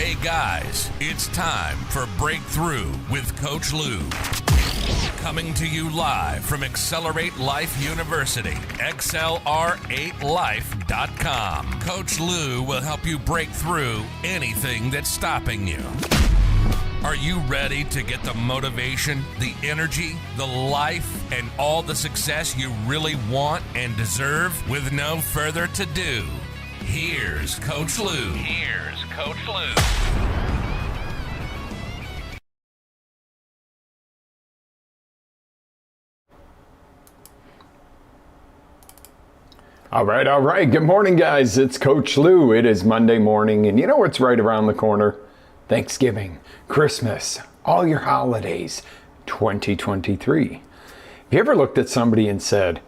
Hey guys, it's time for Breakthrough with Coach Lew. Coming to you live from Accelerate Life University, XLR8Life.com. Coach Lew will help you break through anything that's stopping you. Are you ready to get the motivation, the energy, the life, and all the success you really want and deserve? With no further ado, here's Coach Lew. Here's Coach Lew. All right. Good morning, guys. It's Coach Lew. It is Monday morning, and you know what's right around the corner? Thanksgiving, Christmas, all your holidays, 2023. Have you ever looked at somebody and said,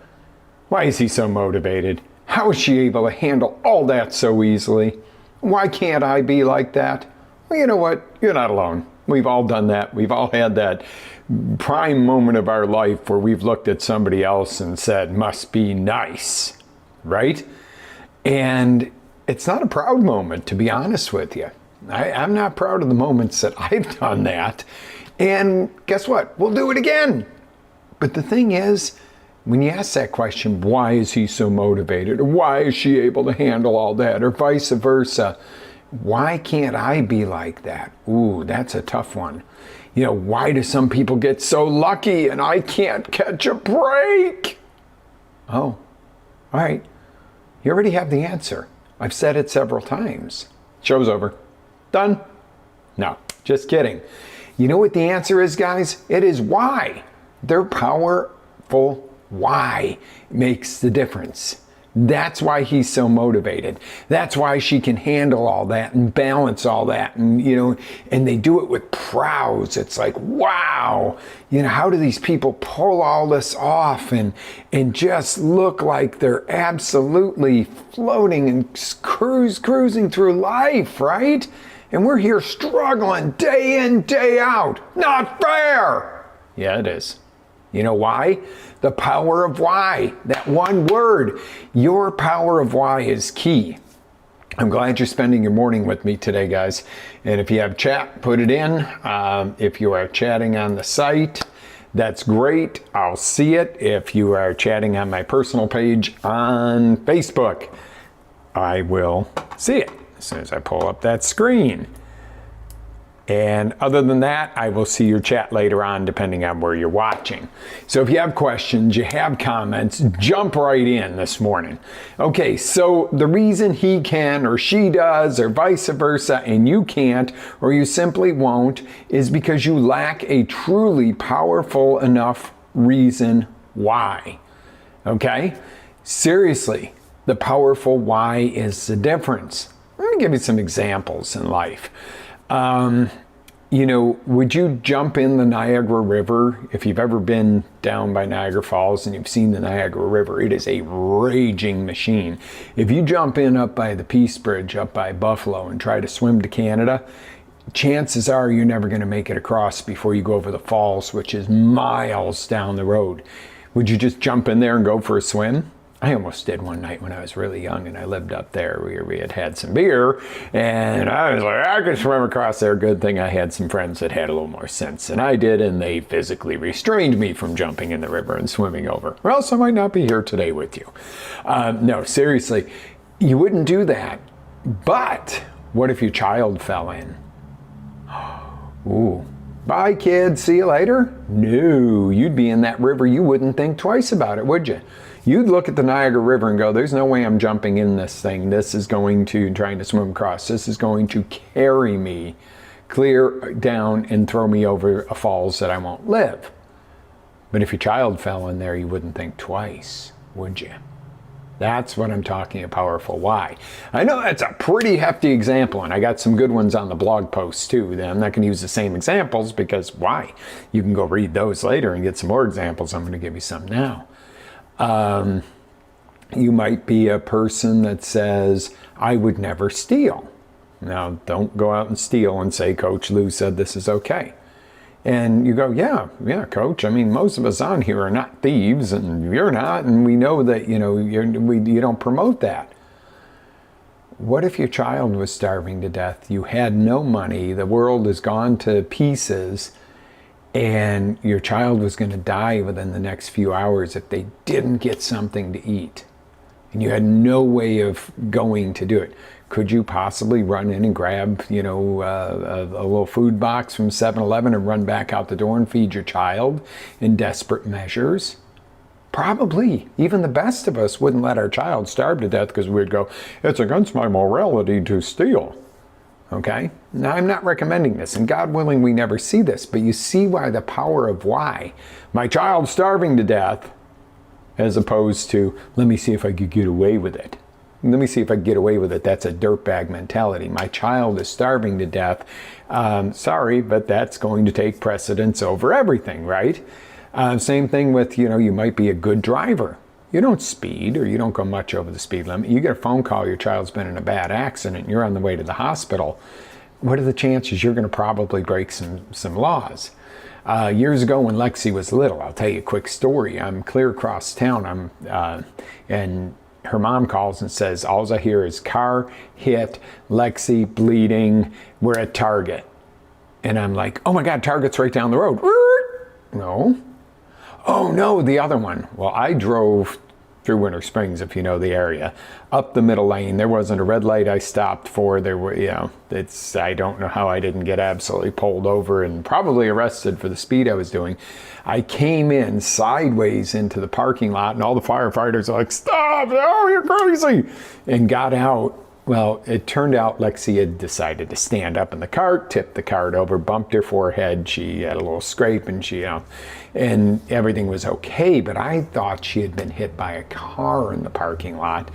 why is he so motivated? How is she able to handle all that so easily? Why can't I be like that? Well, you know what? You're not alone. We've all done that. We've all had that prime moment of our life where we've looked at somebody else and said, must be nice. Right? And it's not a proud moment, to be honest with you. I'm not proud of the moments that I've done that. And guess what? We'll do it again. But the thing is, when you ask that question, why is he so motivated? Or why is she able to handle all that? Or vice versa. Why can't I be like that? Ooh, that's a tough one. You know, why do some people get so lucky and I can't catch a break? Oh. All right, you already have the answer. I've said it several times. Show's over. Done? No, just kidding. You know what the answer is, guys? It is why. Their powerful why makes the difference. That's why he's so motivated. That's why she can handle all that and balance all that. And, you know, and they do it with prowess. It's like, wow, you know, how do these people pull all this off and just look like they're absolutely floating and cruising through life, right? And we're here struggling day in, day out. Not fair. Yeah, it is. You know why? The power of why. That one word. Your power of why is key. I'm glad you're spending your morning with me today, guys. And if you have chat, put it in. If you are chatting on the site, that's great. I'll see it. If you are chatting on my personal page on Facebook, I will see it as soon as I pull up that screen. And other than that, I will see your chat later on, depending on where you're watching. So if you have questions, you have comments, jump right in this morning. Okay, so the reason he can or she does or vice versa and you can't or you simply won't is because you lack a truly powerful enough reason why. Okay? Seriously, the powerful why is the difference. Let me give you some examples in life. You know, would you jump in the Niagara River? If you've ever been down by Niagara Falls and you've seen the Niagara River, it is a raging machine. If you jump in up by the Peace Bridge, up by Buffalo, and try to swim to Canada, chances are you're never going to make it across before you go over the falls, which is miles down the road. Would you just jump in there and go for a swim? I almost did one night when I was really young and I lived up there where we had some beer and I was like, I could swim across there. Good thing I had some friends that had a little more sense than I did and they physically restrained me from jumping in the river and swimming over. Or else I might not be here today with you. No, seriously, you wouldn't do that. But what if your child fell in? Ooh. Bye, kids. See you later? No, you'd be in that river. You wouldn't think twice about it, would you? You'd look at the Niagara River and go, there's no way I'm jumping in this thing. This is going to, trying to swim across. This is going to carry me clear down and throw me over a falls that I won't live. But if your child fell in there, you wouldn't think twice, would you? That's what I'm talking a powerful why. I know that's a pretty hefty example, and I got some good ones on the blog posts too. I'm not going to use the same examples because why? You can go read those later and get some more examples. I'm going to give you some now. You might be a person that says, I would never steal. Now, don't go out and steal and say, Coach Lew said this is okay. And you go, yeah, coach. I mean, most of us on here are not thieves, and you're not, and we know that, you know, you don't promote that. what if your child was starving to death? You had no money, the world has gone to pieces, and your child was going to die within the next few hours if they didn't get something to eat. And you had no way of going to do it. Could you possibly run in and grab, a little food box from 7-Eleven and run back out the door and feed your child in desperate measures? Probably. Even the best of us wouldn't let our child starve to death because we'd go, it's against my morality to steal. Okay? Now, I'm not recommending this, and God willing, we never see this, but you see why the power of why. My child's starving to death, as opposed to, let me see if I could get away with it. Let me see if I can get away with it. That's a dirtbag mentality. My child is starving to death. Sorry, but that's going to take precedence over everything, right? Same thing with, you might be a good driver. You don't speed, or you don't go much over the speed limit. You get a phone call, your child's been in a bad accident, you're on the way to the hospital. What are the chances you're going to probably break some laws? Years ago when Lexi was little, I'll tell you a quick story. I'm clear across town, and her mom calls and says, all I hear is car hit, Lexi bleeding, we're at Target. And I'm like, oh my God, Target's right down the road. No. Oh no, the other one. Well, I drove through Winter Springs, if you know the area, up the middle lane. There wasn't a red light I stopped for. There were, I don't know how I didn't get absolutely pulled over and probably arrested for the speed I was doing. I came in sideways into the parking lot, and all the firefighters are like, stop, oh, you're crazy, and got out. Well, it turned out Lexi had decided to stand up in the cart, tipped the cart over, bumped her forehead. She had a little scrape, and and everything was okay. But I thought she had been hit by a car in the parking lot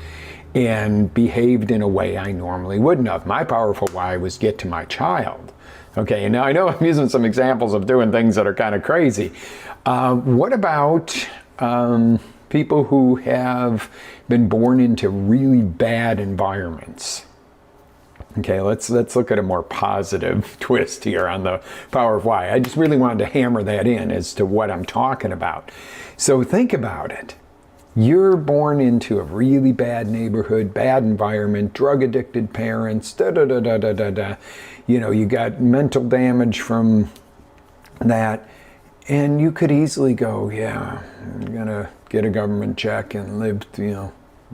and behaved in a way I normally wouldn't have. My powerful why was get to my child. Okay, and now I know I'm using some examples of doing things that are kind of crazy. What about people who have been born into really bad environments? Okay, let's look at a more positive twist here on the power of why. I just really wanted to hammer that in as to what I'm talking about. So think about it. You're born into a really bad neighborhood, bad environment, drug-addicted parents, you got mental damage from that, and you could easily go, yeah, I'm gonna get a government check and live,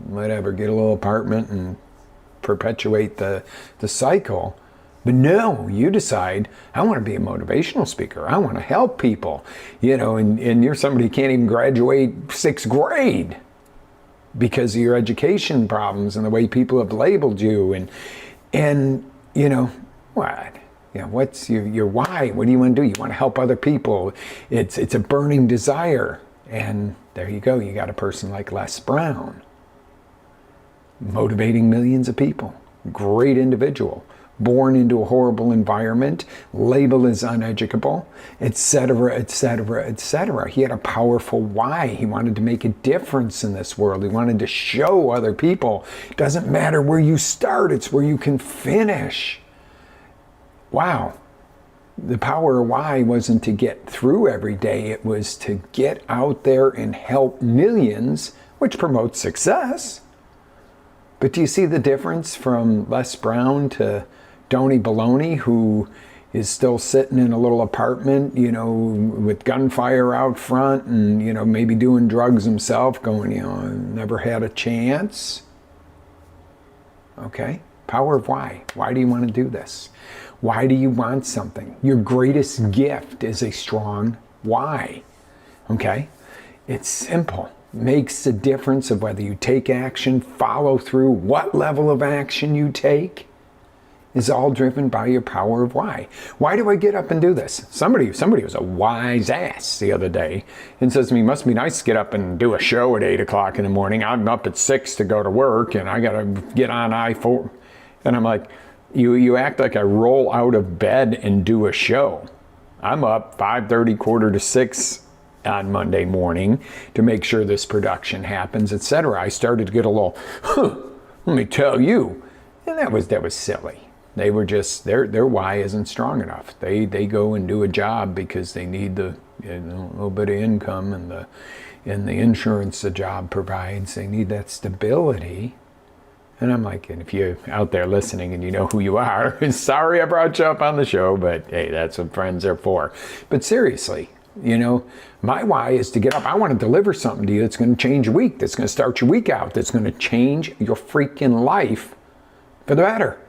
whatever, get a little apartment and perpetuate the cycle. But no, you decide, I want to be a motivational speaker. I want to help people, and you're somebody who can't even graduate 6th grade because of your education problems and the way people have labeled you. And what? What's your why? What do you want to do? You want to help other people. It's a burning desire. And there you go. You got a person like Les Brown, motivating millions of people. Great individual. Born into a horrible environment, labeled as uneducable, etc., etc., etc. He had a powerful why. He wanted to make a difference in this world. He wanted to show other people, it doesn't matter where you start, it's where you can finish. Wow. The power of why wasn't to get through every day, it was to get out there and help millions, which promotes success. But do you see the difference from Les Brown to Donny Baloney, who is still sitting in a little apartment, with gunfire out front and, maybe doing drugs himself, going, never had a chance? Okay, power of why. Why do you want to do this? Why do you want something? Your greatest gift is a strong why. Okay, it's simple. Makes a difference of whether you take action, follow through, what level of action you take is all driven by your power of why. Why do I get up and do this? Somebody was a wise ass the other day and says to me, must be nice to get up and do a show at 8 o'clock in the morning. I'm up at 6 to go to work and I got to get on I-4. And I'm like, you act like I roll out of bed and do a show. I'm up 5:30, 5:45 on Monday morning to make sure this production happens, etc. I started to get a little, let me tell you. And that was silly. They were just, their why isn't strong enough. They go and do a job because they need the little bit of income and the insurance the job provides. They need that stability. And I'm like, and if you're out there listening and you know who you are, sorry I brought you up on the show, but hey, that's what friends are for. But seriously, you know, my why is to get up. I want to deliver something to you that's going to change your week, that's going to start your week out, that's going to change your freaking life for the better.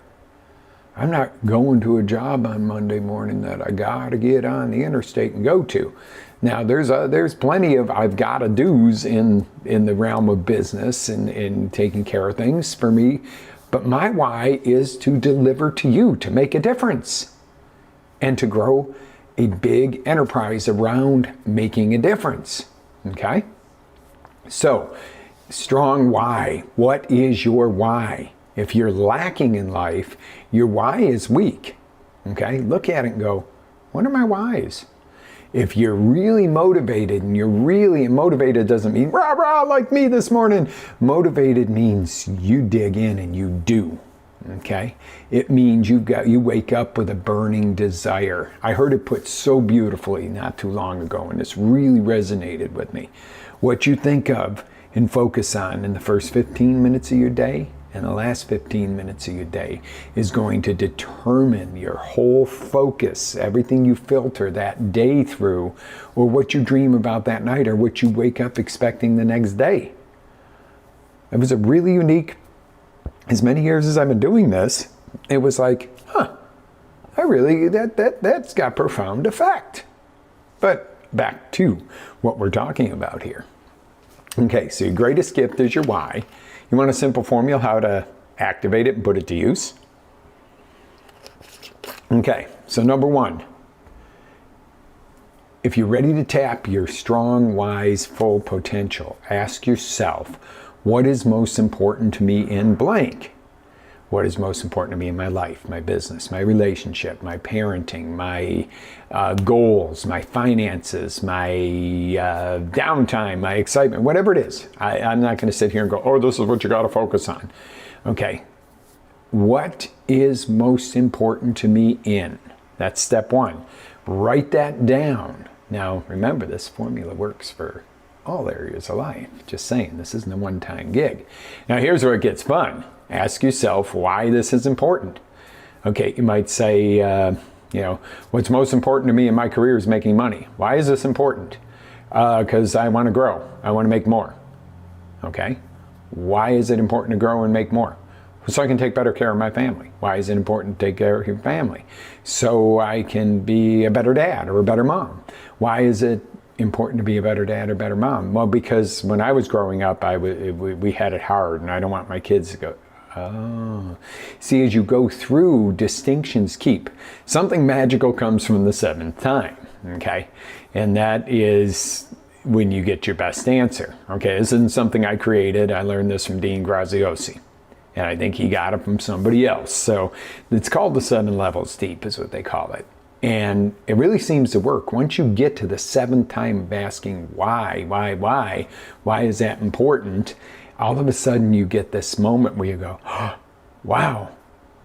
I'm not going to a job on Monday morning that I got to get on the interstate and go to. Now, there's plenty of I've got to do's in the realm of business and taking care of things for me. But my why is to deliver to you, to make a difference, and to grow a big enterprise around making a difference. Okay? So, strong why. What is your why? If you're lacking in life, your why is weak. Okay? Look at it and go, what are my whys? If you're really motivated, and motivated doesn't mean rah rah like me this morning. Motivated means you dig in and you do. Okay? It means you wake up with a burning desire. I heard it put so beautifully not too long ago, and it's really resonated with me. What you think of and focus on in the first 15 minutes of your day and the last 15 minutes of your day is going to determine your whole focus, everything you filter that day through, or what you dream about that night, or what you wake up expecting the next day. It was a really unique, as many years as I've been doing this, it was like, that's got profound effect. But back to what we're talking about here. Okay, so your greatest gift is your why. You want a simple formula how to activate it and put it to use? Okay, so number one, if you're ready to tap your strong, wise, full potential, ask yourself, what is most important to me in blank? What is most important to me in my life, my business, my relationship, my parenting, my goals, my finances, my downtime, my excitement, whatever it is. I'm not going to sit here and go, oh, this is what you got to focus on. Okay. What is most important to me in? That's step one. Write that down. Now, remember, this formula works for all areas of life. Just saying, this isn't a one-time gig. Now, here's where it gets fun. Ask yourself why this is important. Okay, you might say, what's most important to me in my career is making money. Why is this important? Because I want to grow. I want to make more. Okay, why is it important to grow and make more? So I can take better care of my family. Why is it important to take care of your family? So I can be a better dad or a better mom. Why is it important to be a better dad or better mom? Well, because when I was growing up, we had it hard, and I don't want my kids to go, oh. See, as you go through, distinctions keep. Something magical comes from the seventh time, okay? And that is when you get your best answer. Okay, this isn't something I created. I learned this from Dean Graziosi. And I think he got it from somebody else. So it's called the 7 levels deep is what they call it. And it really seems to work. Once you get to the 7th time of asking why is that important? All of a sudden you get this moment where you go, oh, wow,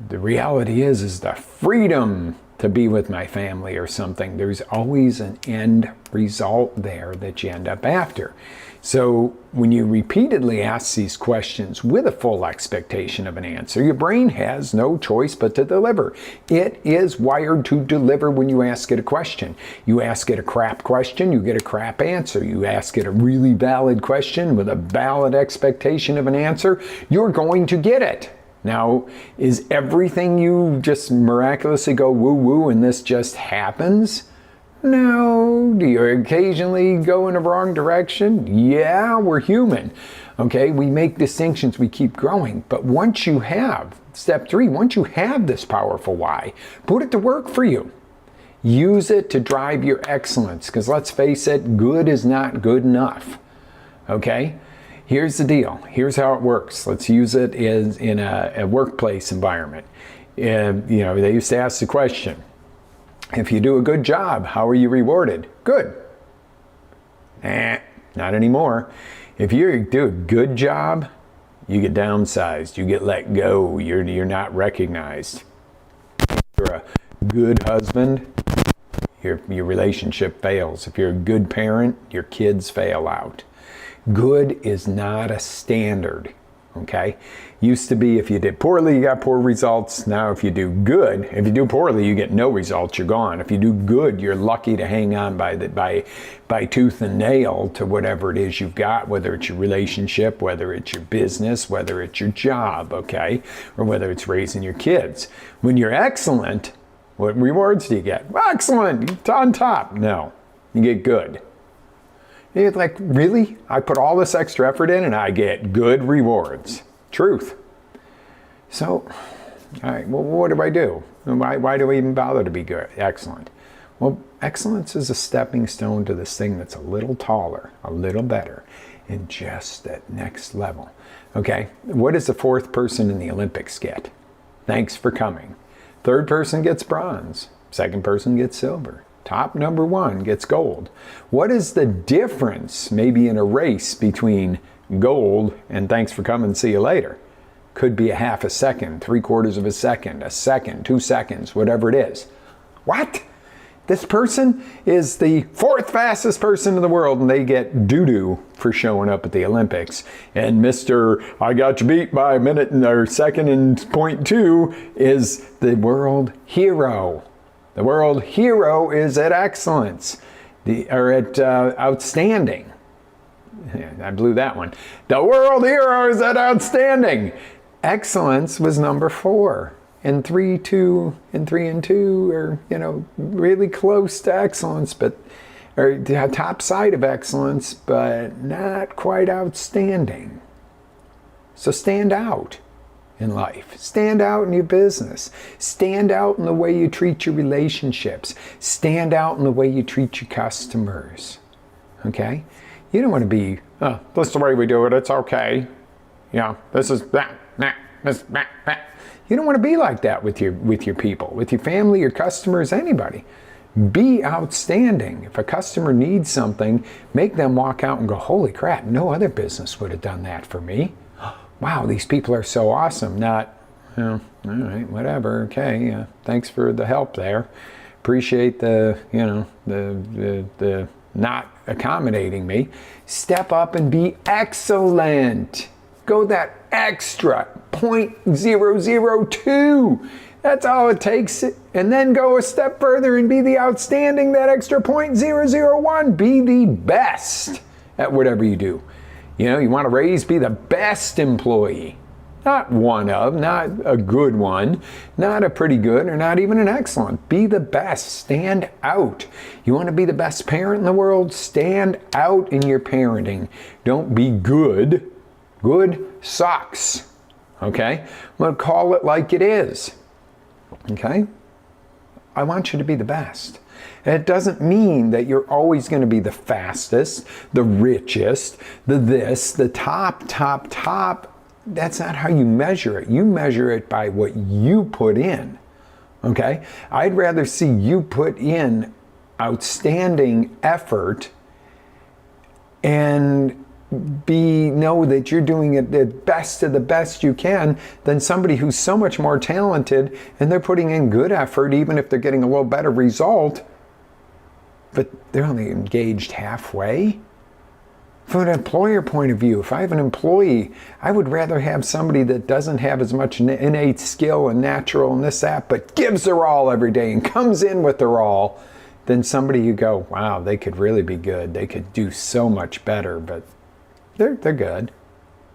the reality is the freedom to be with my family or something. There's always an end result there that you end up after. So when you repeatedly ask these questions with a full expectation of an answer, your brain has no choice but to deliver. It is wired to deliver when you ask it a question. You ask it a crap question, you get a crap answer. You ask it a really valid question with a valid expectation of an answer, you're going to get it. Now, is everything you just miraculously go woo-woo and this just happens? No. Do you occasionally go in the wrong direction? Yeah, we're human. Okay, we make distinctions, we keep growing. But once you have, step 3, once you have this powerful why, put it to work for you. Use it to drive your excellence, because let's face it, good is not good enough. Okay? Here's the deal. Here's how it works. Let's use it in a workplace environment. They used to ask the question, if you do a good job, how are you rewarded? Good. Not anymore. If you do a good job, you get downsized, you get let go, you're not recognized. If you're a good husband, your relationship fails. If you're a good parent, your kids fail out. Good is not a standard, okay? Used to be if you did poorly, you got poor results. Now if you do good, if you do poorly, you get no results, you're gone. If you do good, you're lucky to hang on by tooth and nail to whatever it is you've got, whether it's your relationship, whether it's your business, whether it's your job, okay? Or whether it's raising your kids. When you're excellent, what rewards do you get? Excellent, it's on top. No, you get good. You're like, really? I put all this extra effort in and I get good rewards. Truth. So, all right, well, what do I do? Why do I even bother to be good? Excellent. Well, excellence is a stepping stone to this thing that's a little taller, a little better, and just that next level. Okay, what does the fourth person in the Olympics get? Thanks for coming. Third person gets bronze. Second person gets silver. Top number one gets gold. What is the difference, maybe in a race, between gold and thanks for coming, see you later? Could be a half a second, 3/4 of a second, 2 seconds, whatever it is. What? This person is the fourth fastest person in the world and they get doo-doo for showing up at the Olympics. And Mr. I got you beat by a minute or second and 0.2 is the world hero. The world hero is at excellence, or at outstanding. I blew that one. The world hero is at outstanding. Excellence was number 4. And 3, 2, and 3 and 2 are, really close to excellence, or the top side of excellence, but not quite outstanding. So stand out in life. Stand out in your business. Stand out in the way you treat your relationships. Stand out in the way you treat your customers. Okay? You don't want to be, oh, this is the way we do it, it's okay. This is that, this, that. You don't want to be like that with your people, with your family, your customers, anybody. Be outstanding. If a customer needs something, make them walk out and go, holy crap, no other business would have done that for me. Wow, these people are so awesome. Not, all right, whatever, okay, thanks for the help there. Appreciate the not accommodating me. Step up and be excellent. Go that extra 0.002. That's all it takes. And then go a step further and be the outstanding, that extra 0.001. Be the best at whatever you do. You want to raise, be the best employee. Not one of, not a good one, not a pretty good, or not even an excellent. Be the best. Stand out. You want to be the best parent in the world? Stand out in your parenting. Don't be good. Good sucks. Okay? I'm going to call it like it is. Okay? I want you to be the best. And it doesn't mean that you're always going to be the fastest, the richest, the this, the top. That's not how you measure it. You measure it by what you put in. Okay? I'd rather see you put in outstanding effort and know that you're doing it the best of the best you can than somebody who's so much more talented and they're putting in good effort even if they're getting a little better result, but they're only engaged halfway. From an employer point of view, if I have an employee, I would rather have somebody that doesn't have as much innate skill and natural and this, that, but gives their all every day and comes in with their all, than somebody you go, wow, they could really be good. They could do so much better, but they're good.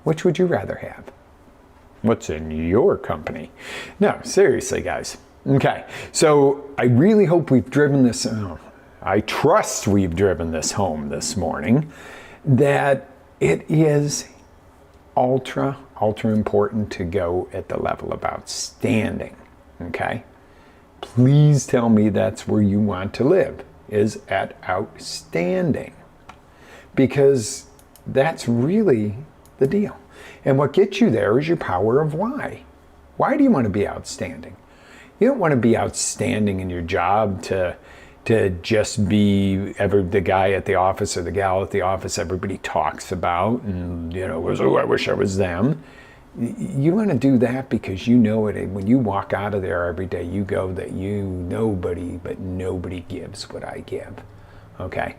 Which would you rather have? What's in your company? No, seriously, guys. Okay, so I really hope we've driven this, I trust we've driven this home this morning, that it is ultra important to go at the level of outstanding, okay? Please tell me that's where you want to live, is at outstanding. Because that's really the deal. And what gets you there is your power of why. Why do you want to be outstanding? You don't want to be outstanding in your job to just be the guy at the office or the gal at the office everybody talks about and, oh, I wish I was them. You want to do that because you know it. When you walk out of there every day, you go that nobody gives what I give. Okay?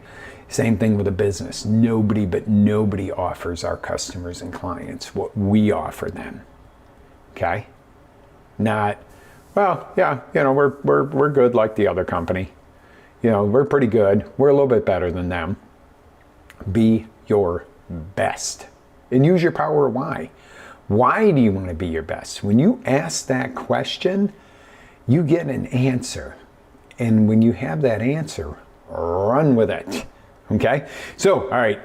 Same thing with a business. Nobody offers our customers and clients what we offer them. Okay? Not, well, yeah, we're good like the other company. We're pretty good. We're a little bit better than them. Be your best. And use your power of why. Why do you want to be your best? When you ask that question, you get an answer. And when you have that answer, run with it. Okay? So, all right,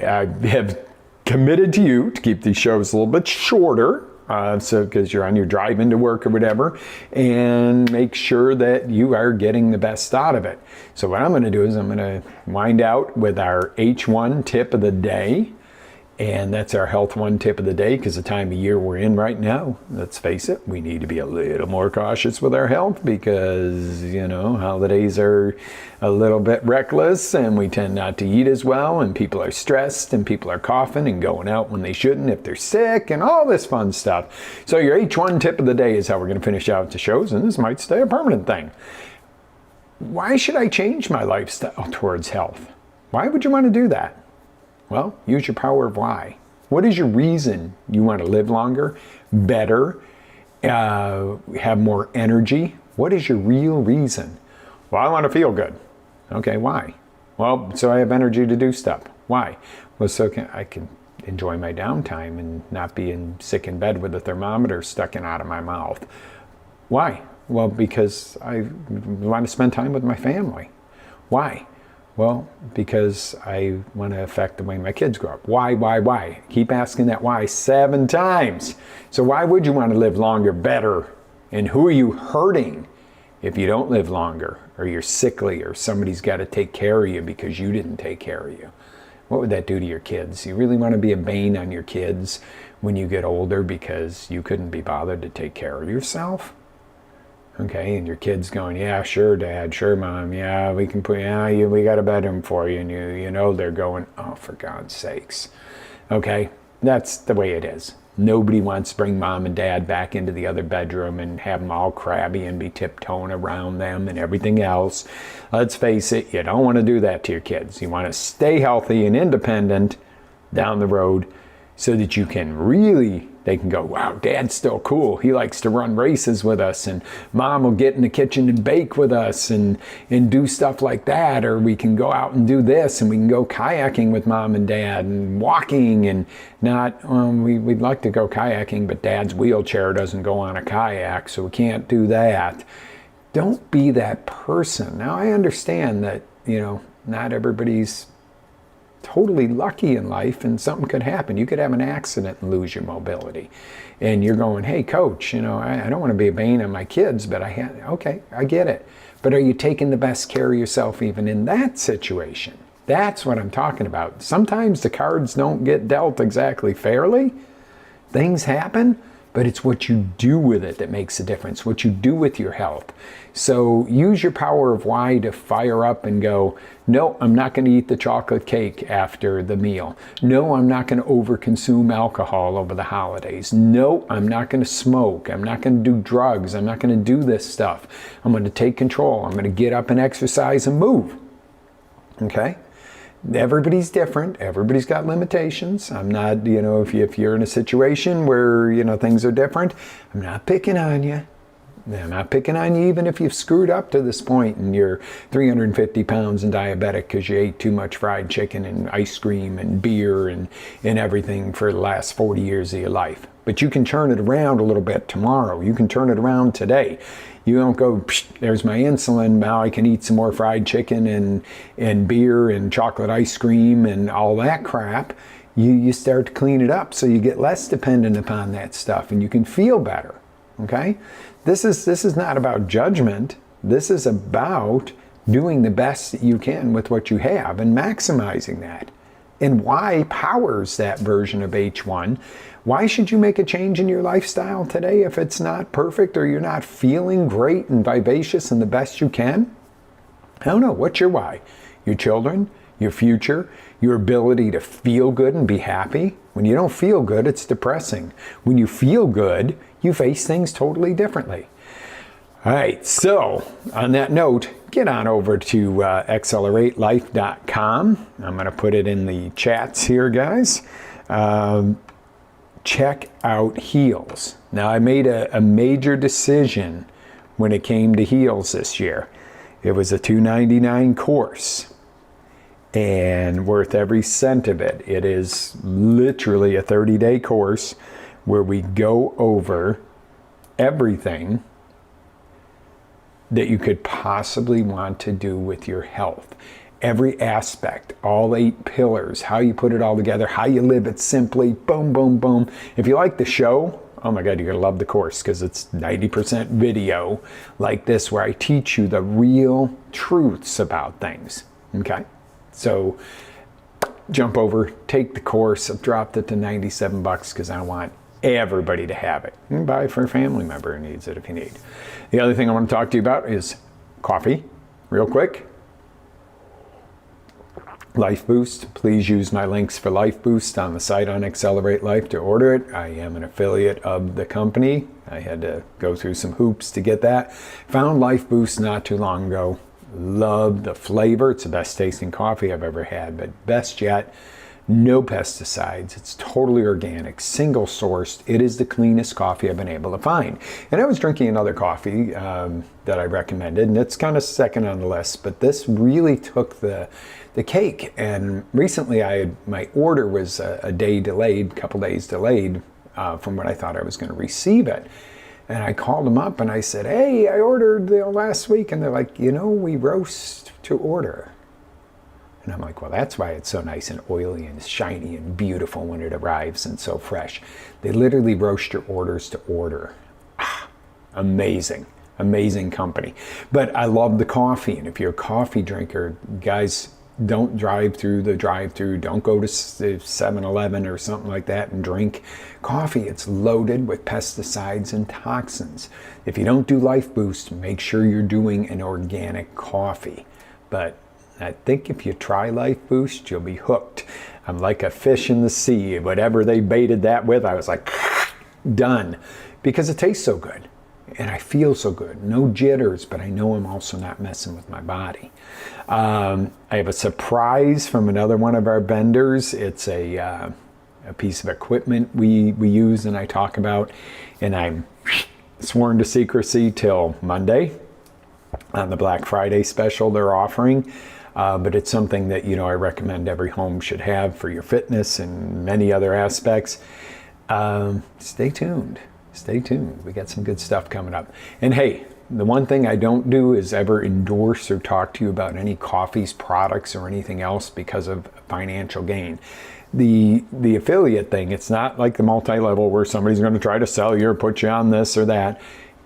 I have committed to you to keep these shows a little bit shorter. Because you're on your drive into work or whatever, and make sure that you are getting the best out of it. So what I'm going to do is I'm going to wind out with our H1 tip of the day. And that's our health one tip of the day, because the time of year we're in right now, let's face it, we need to be a little more cautious with our health because, holidays are a little bit reckless and we tend not to eat as well, and people are stressed and people are coughing and going out when they shouldn't if they're sick and all this fun stuff. So your H1 tip of the day is how we're going to finish out the shows, and this might stay a permanent thing. Why should I change my lifestyle towards health? Why would you want to do that? Well, use your power of why. What is your reason you want to live longer, better, have more energy? What is your real reason? Well, I want to feel good. Okay, why? Well, so I have energy to do stuff. Why? Well, so I can enjoy my downtime and not be sick in bed with a thermometer stuck out of my mouth. Why? Well, because I want to spend time with my family. Why? Well, because I want to affect the way my kids grow up. Why? Keep asking that why 7 times. So why would you want to live longer, better? And who are you hurting if you don't live longer, or you're sickly, or somebody's got to take care of you because you didn't take care of you? What would that do to your kids? You really want to be a bane on your kids when you get older because you couldn't be bothered to take care of yourself? Okay, and your kid's going, yeah, sure, Dad, sure, Mom, yeah, we can put, we got a bedroom for you, and they're going, oh, for God's sakes. Okay, that's the way it is. Nobody wants to bring Mom and Dad back into the other bedroom and have them all crabby and be tiptoeing around them and everything else. Let's face it, you don't want to do that to your kids. You want to stay healthy and independent down the road so that you can really, they can go, wow, Dad's still cool. He likes to run races with us, and Mom will get in the kitchen and bake with us and do stuff like that. Or we can go out and do this, and we can go kayaking with Mom and Dad and walking, and not, we'd like to go kayaking, but Dad's wheelchair doesn't go on a kayak, so we can't do that. Don't be that person. Now, I understand that, not everybody's totally lucky in life, and something could happen. You could have an accident and lose your mobility, and you're going, hey, Coach, I don't want to be a bane on my kids, but okay, I get it. But are you taking the best care of yourself even in that situation? That's what I'm talking about. Sometimes the cards don't get dealt exactly fairly. Things happen, but it's what you do with it that makes a difference, what you do with your health. So use your power of why to fire up and go, no, I'm not going to eat the chocolate cake after the meal. No, I'm not going to overconsume alcohol over the holidays. No, I'm not going to smoke. I'm not going to do drugs. I'm not going to do this stuff. I'm going to take control. I'm going to get up and exercise and move. Okay? Everybody's different. Everybody's got limitations. I'm not, if you're in a situation where, things are different, I'm not picking on you. I'm not picking on you even if you've screwed up to this point and you're 350 pounds and diabetic because you ate too much fried chicken and ice cream and beer and everything for the last 40 years of your life. But you can turn it around a little bit tomorrow. You can turn it around today. You don't go, there's my insulin, now I can eat some more fried chicken and beer and chocolate ice cream and all that crap. You start to clean it up so you get less dependent upon that stuff and you can feel better, okay? This is not about judgment. This is about doing the best that you can with what you have and maximizing that. And why powers that version of H1. Why should you make a change in your lifestyle today if it's not perfect or you're not feeling great and vivacious and the best you can? I don't know. What's your why? Your children, your future, your ability to feel good and be happy. When you don't feel good, it's depressing. When you feel good, you face things totally differently. All right, so on that note, get on over to accelerate-life.com. I'm going to put it in the chats here, guys. Check out Heals. Now, I made a major decision when it came to heels this year. It was a $299 course and worth every cent of it. It is literally a 30-day course where we go over everything that you could possibly want to do with your health. Every aspect, all 8 pillars, how you put it all together, how you live it simply, boom, boom, boom. If you like the show, oh my God, you're gonna love the course because it's 90% video like this where I teach you the real truths about things, okay? So jump over, take the course. I've dropped it to $97 because I want everybody to have it. You can buy it for a family member who needs it if you need. The other thing I want to talk to you about is coffee, real quick. Life Boost. Please use my links for Life Boost on the site on Accelerate Life to order it. I am an affiliate of the company. I had to go through some hoops to get that. Found Life Boost not too long ago. Love the flavor. It's the best tasting coffee I've ever had, but best yet, no pesticides. It's totally organic, single sourced. It is the cleanest coffee I've been able to find. And I was drinking another coffee that I recommended, and it's kind of second on the list, but this really took the cake. And recently my order was a day delayed, couple days delayed from when I thought I was going to receive it. And I called them up and I said, hey, I ordered last week. And they're like, we roast to order. And I'm like, well, that's why it's so nice and oily and shiny and beautiful when it arrives and so fresh. They literally roast your orders to order. Amazing, amazing company. But I love the coffee. And if you're a coffee drinker, guys, don't drive through the drive-through. Don't go to 7-Eleven or something like that and drink coffee. It's loaded with pesticides and toxins. If you don't do Life Boost, make sure you're doing an organic coffee. But I think if you try Life Boost, you'll be hooked. I'm like a fish in the sea. Whatever they baited that with, I was like, done. Because it tastes so good. And I feel so good. No jitters, but I know I'm also not messing with my body. I have a surprise from another one of our vendors. It's a piece of equipment we use and I talk about. And I'm sworn to secrecy till Monday on the Black Friday special they're offering. But it's something that, I recommend every home should have for your fitness and many other aspects. Stay tuned. Stay tuned. We got some good stuff coming up. And hey, the one thing I don't do is ever endorse or talk to you about any coffees, products, or anything else because of financial gain. The affiliate thing, it's not like the multi-level where somebody's going to try to sell you or put you on this or that.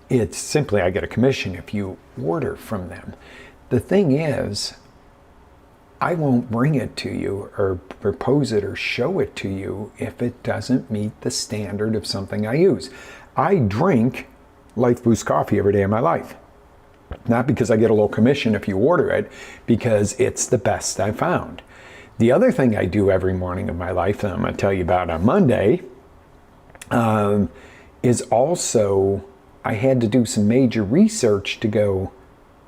It's simply I get a commission if you order from them. The thing is, I won't bring it to you or propose it or show it to you if it doesn't meet the standard of something I use. I drink Life Boost coffee every day of my life. Not because I get a little commission if you order it, because it's the best I've found. The other thing I do every morning of my life that I'm going to tell you about on Monday is also I had to do some major research to go,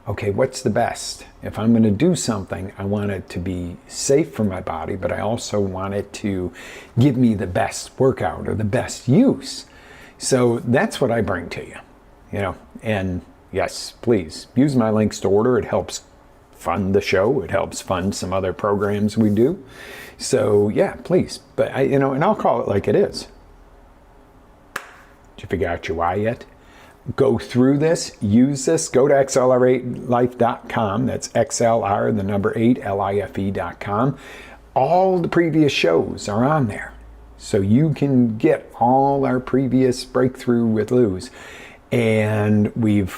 okay, what's the best? If I'm going to do something, I want it to be safe for my body, but I also want it to give me the best workout or the best use. So that's what I bring to you, and yes, please use my links to order. It helps fund the show. It helps fund some other programs we do. So yeah, please. But and I'll call it like it is. Did you figure out your why yet? Go through this, use this, go to accelerate.life.com. That's XLR, the number 8, LIFE.com. All the previous shows are on there. So you can get all our previous Breakthrough with Lew's. And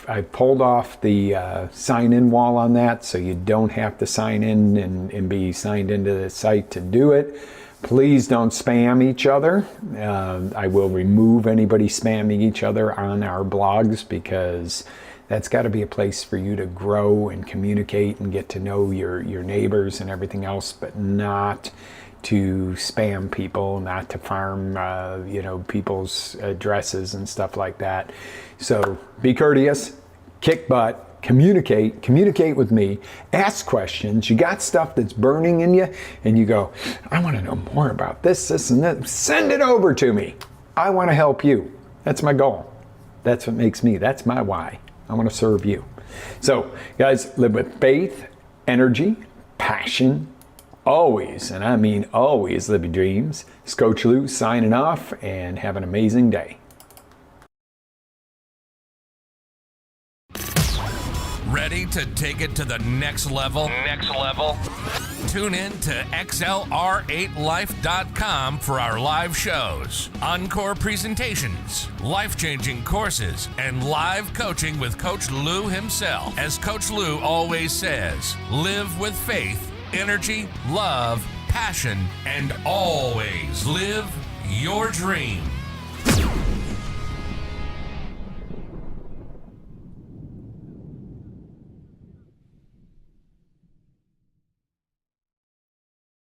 I've pulled off the sign-in wall on that, so you don't have to sign in and be signed into the site to do it. Please don't spam each other. I will remove anybody spamming each other on our blogs because that's got to be a place for you to grow and communicate and get to know your neighbors and everything else, but not to spam people, not to farm people's addresses and stuff like that. So be courteous, kick butt, communicate with me, ask questions. You got stuff that's burning in you and you go, I want to know more about this and that. Send it over to me. I want to help you. That's my goal. That's what makes me. That's my why. I want to serve you. So, guys, live with faith, energy, passion, always, and I mean always, live your dreams. It's Coach Lew signing off, and have an amazing day. Ready to take it to the next level? Tune in to XLR8Life.com for our live shows, encore presentations, life-changing courses, and live coaching with Coach Lew himself. As Coach Lew always says, live with faith, energy, love, passion, and always live your dream.